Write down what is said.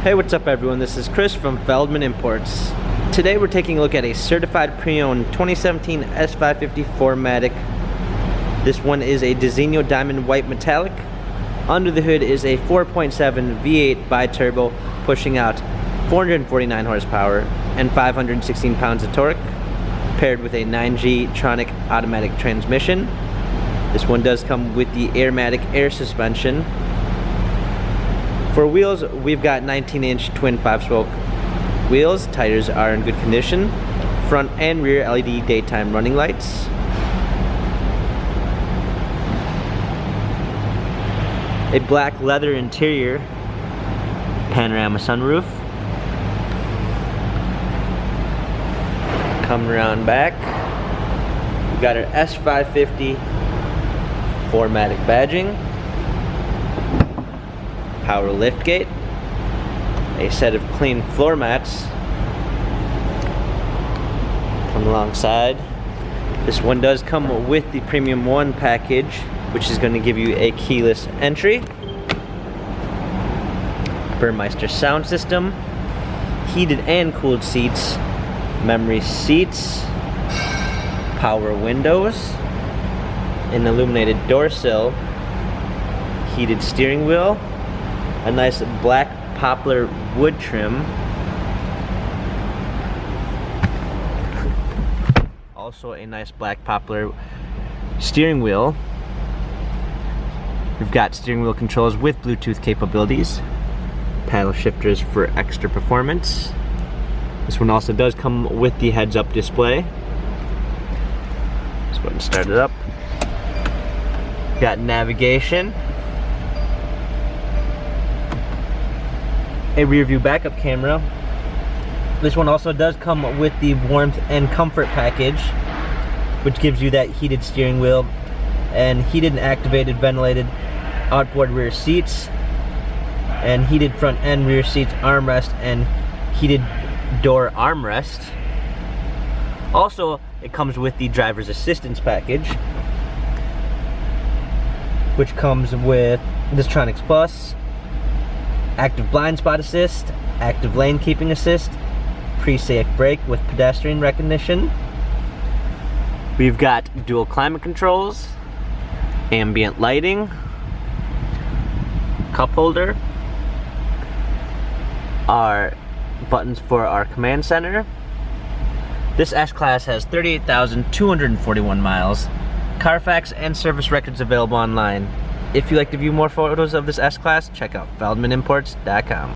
Hey, what's up everyone? This is Chris from Feldmann Imports. Today we're taking a look at a certified pre-owned 2017 S550 4MATIC. This one is a Designo Diamond White Metallic. Under the hood is a 4.7 V8 bi-turbo pushing out 449 horsepower and 516 pounds of torque, paired with a 9G Tronic automatic transmission. This one does come with the Airmatic air suspension. For wheels, we've got 19-inch twin 5-spoke wheels. Tires are in good condition. Front and rear LED daytime running lights. A black leather interior, panorama sunroof. Coming around back, we've got our S550 4MATIC badging. Power liftgate, a set of clean floor mats come alongside. This one does come with the Premium 1 package, which is going to give you a keyless entry, Burmeister sound system, heated and cooled seats, memory seats, power windows, an illuminated door sill, heated steering wheel, a nice black poplar wood trim. Also a nice black poplar steering wheel. We've got steering wheel controls with Bluetooth capabilities. Paddle shifters for extra performance. This one also does come with the heads-up display. Let's go ahead and start it up. Got navigation. A rear view backup camera. This one also does come with the warmth and comfort package, which gives you that heated steering wheel and heated and activated ventilated outboard rear seats and heated front and rear seats, armrest and heated door armrest. Also, it comes with the driver's assistance package, which comes with this Tronics Plus, active blind spot assist, active lane keeping assist, pre-safe brake with pedestrian recognition. We've got dual climate controls, ambient lighting, cup holder, our buttons for our command center. This S-Class has 38,241 miles, Carfax and service records available online. If you'd like to view more photos of this S-Class, check out feldmannimports.com.